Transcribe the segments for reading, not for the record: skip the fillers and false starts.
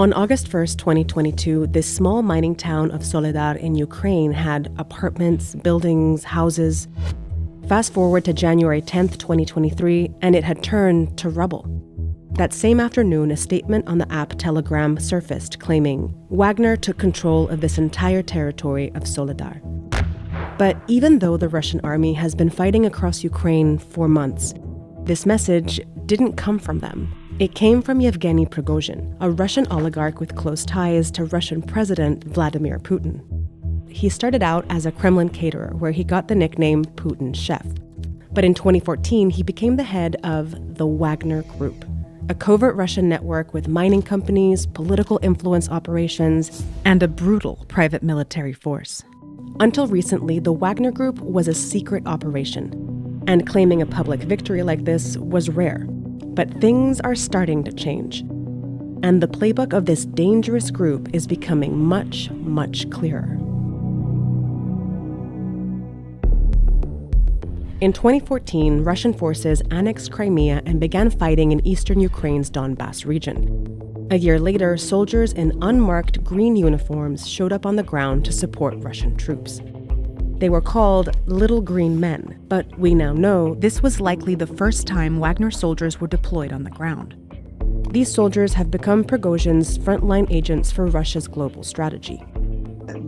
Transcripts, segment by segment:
On August 1st, 2022, this small mining town of Soledar in Ukraine had apartments, buildings, houses. Fast forward to January 10th, 2023, and it had turned to rubble. That same afternoon, a statement on the app Telegram surfaced claiming Wagner took control of this entire territory of Soledar. But even though the Russian army has been fighting across Ukraine for months, this message didn't come from them. It came from Yevgeny Prigozhin, a Russian oligarch with close ties to Russian President Vladimir Putin. He started out as a Kremlin caterer, where he got the nickname Putin's chef. But in 2014, he became the head of the Wagner Group, a covert Russian network with mining companies, political influence operations, and a brutal private military force. Until recently, the Wagner Group was a secret operation, and claiming a public victory like this was rare. But things are starting to change. And the playbook of this dangerous group is becoming much, much clearer. In 2014, Russian forces annexed Crimea and began fighting in eastern Ukraine's Donbass region. A year later, soldiers in unmarked green uniforms showed up on the ground to support Russian troops. They were called Little Green Men, but we now know this was likely the first time Wagner soldiers were deployed on the ground. These soldiers have become Prigozhin's frontline agents for Russia's global strategy.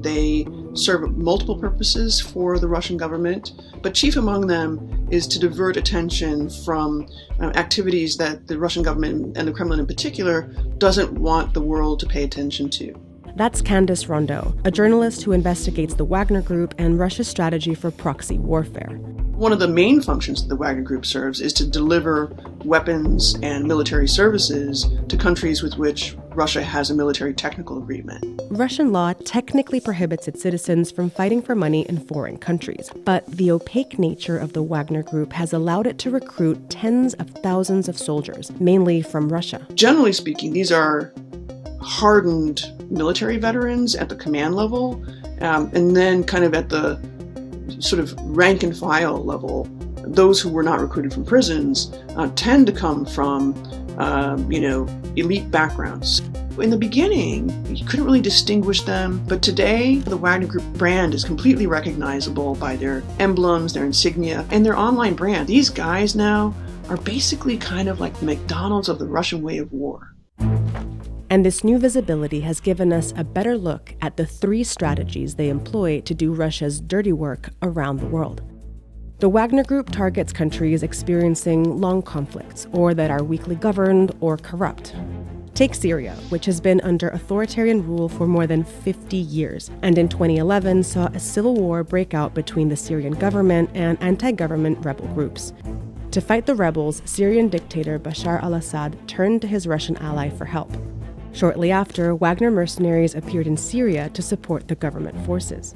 They serve multiple purposes for the Russian government, but chief among them is to divert attention from activities that the Russian government, and the Kremlin in particular, doesn't want the world to pay attention to. That's Candice Rondeau, a journalist who investigates the Wagner Group and Russia's strategy for proxy warfare. One of the main functions that the Wagner Group serves is to deliver weapons and military services to countries with which Russia has a military technical agreement. Russian law technically prohibits its citizens from fighting for money in foreign countries, but the opaque nature of the Wagner Group has allowed it to recruit tens of thousands of soldiers, mainly from Russia. Generally speaking, these are hardened military veterans at the command level, and then kind of at the sort of rank and file level, those who were not recruited from prisons tend to come from, elite backgrounds. In the beginning, you couldn't really distinguish them, but today the Wagner Group brand is completely recognizable by their emblems, their insignia, and their online brand. These guys now are basically kind of like the McDonald's of the Russian way of war. And this new visibility has given us a better look at the three strategies they employ to do Russia's dirty work around the world. The Wagner Group targets countries experiencing long conflicts or that are weakly governed or corrupt. Take Syria, which has been under authoritarian rule for more than 50 years, and in 2011 saw a civil war break out between the Syrian government and anti-government rebel groups. To fight the rebels, Syrian dictator Bashar al-Assad turned to his Russian ally for help. Shortly after, Wagner mercenaries appeared in Syria to support the government forces.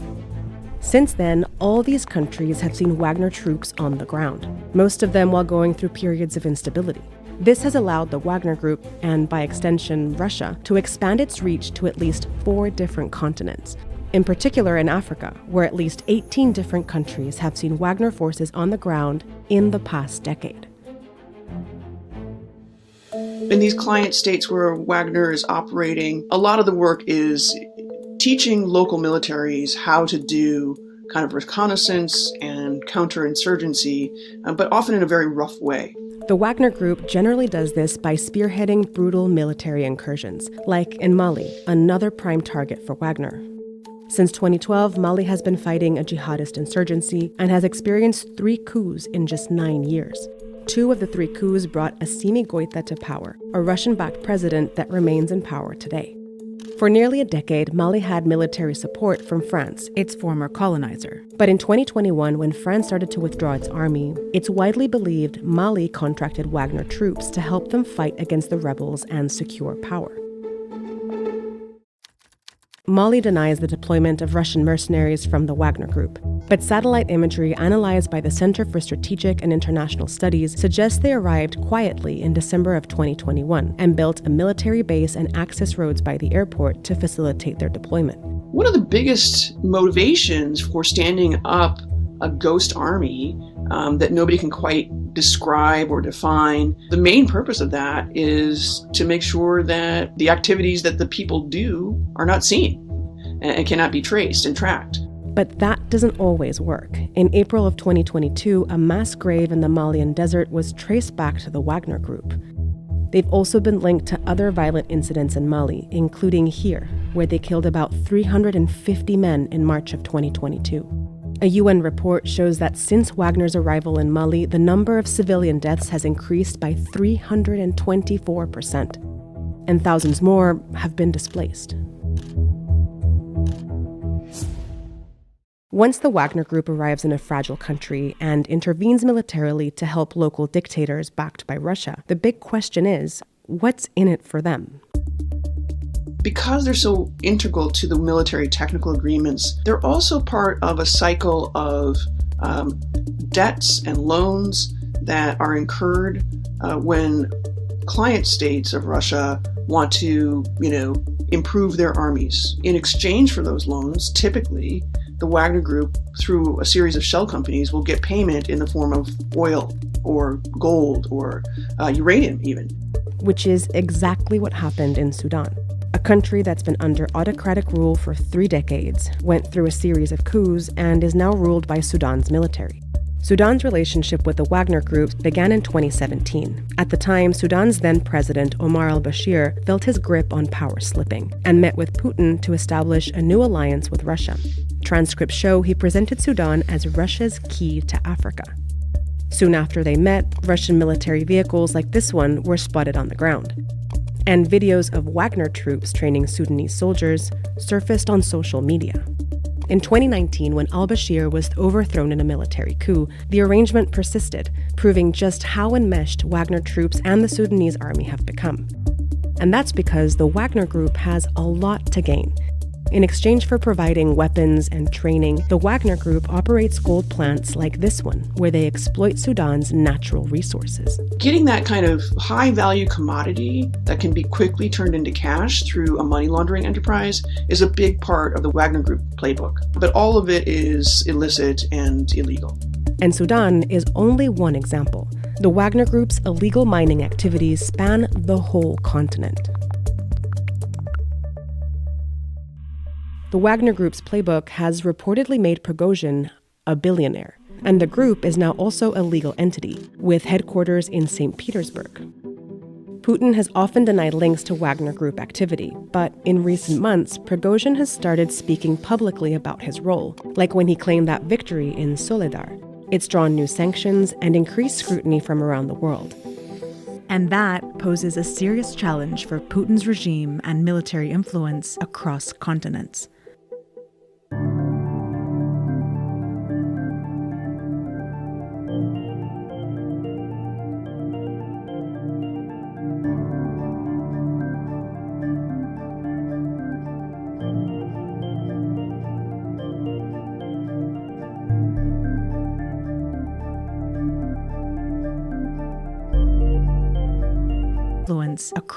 Since then, all these countries have seen Wagner troops on the ground, most of them while going through periods of instability. This has allowed the Wagner Group, and by extension Russia, to expand its reach to at least 4 different continents. In particular in Africa, where at least 18 different countries have seen Wagner forces on the ground in the past decade. In these client states where Wagner is operating, a lot of the work is teaching local militaries how to do kind of reconnaissance and counterinsurgency, but often in a very rough way. The Wagner Group generally does this by spearheading brutal military incursions, like in Mali, another prime target for Wagner. Since 2012, Mali has been fighting a jihadist insurgency and has experienced 3 coups in just 9 years. 2 of the 3 coups brought Assimi Goïta to power, a Russian-backed president that remains in power today. For nearly a decade, Mali had military support from France, its former colonizer. But in 2021, when France started to withdraw its army, it's widely believed Mali contracted Wagner troops to help them fight against the rebels and secure power. Mali denies the deployment of Russian mercenaries from the Wagner Group, but satellite imagery analyzed by the Center for Strategic and International Studies suggests they arrived quietly in December of 2021 and built a military base and access roads by the airport to facilitate their deployment. One of the biggest motivations for standing up a ghost army that nobody can quite describe or define. The main purpose of that is to make sure that the activities that the people do are not seen and cannot be traced and tracked. But that doesn't always work. In April of 2022, a mass grave in the Malian desert was traced back to the Wagner Group. They've also been linked to other violent incidents in Mali, including here, where they killed about 350 men in March of 2022. A UN report shows that since Wagner's arrival in Mali, the number of civilian deaths has increased by 324%, and thousands more have been displaced. Once the Wagner Group arrives in a fragile country and intervenes militarily to help local dictators backed by Russia, the big question is, what's in it for them? Because they're so integral to the military technical agreements, they're also part of a cycle of debts and loans that are incurred when client states of Russia want to, improve their armies. In exchange for those loans, typically, the Wagner Group, through a series of shell companies, will get payment in the form of oil or gold or uranium even. Which is exactly what happened in Sudan. A country that's been under autocratic rule for 3 decades, went through a series of coups, and is now ruled by Sudan's military. Sudan's relationship with the Wagner Group began in 2017. At the time, Sudan's then president Omar al-Bashir felt his grip on power slipping and met with Putin to establish a new alliance with Russia. Transcripts show he presented Sudan as Russia's key to Africa. Soon after they met, Russian military vehicles like this one were spotted on the ground. And videos of Wagner troops training Sudanese soldiers surfaced on social media. In 2019, when al-Bashir was overthrown in a military coup, the arrangement persisted, proving just how enmeshed Wagner troops and the Sudanese army have become. And that's because the Wagner Group has a lot to gain. In exchange for providing weapons and training, the Wagner Group operates gold plants like this one, where they exploit Sudan's natural resources. Getting that kind of high-value commodity that can be quickly turned into cash through a money laundering enterprise is a big part of the Wagner Group playbook. But all of it is illicit and illegal. And Sudan is only one example. The Wagner Group's illegal mining activities span the whole continent. The Wagner Group's playbook has reportedly made Prigozhin a billionaire, and the group is now also a legal entity, with headquarters in St. Petersburg. Putin has often denied links to Wagner Group activity, but in recent months, Prigozhin has started speaking publicly about his role, like when he claimed that victory in Soledar. It's drawn new sanctions and increased scrutiny from around the world. And that poses a serious challenge for Putin's regime and military influence across continents. Influence across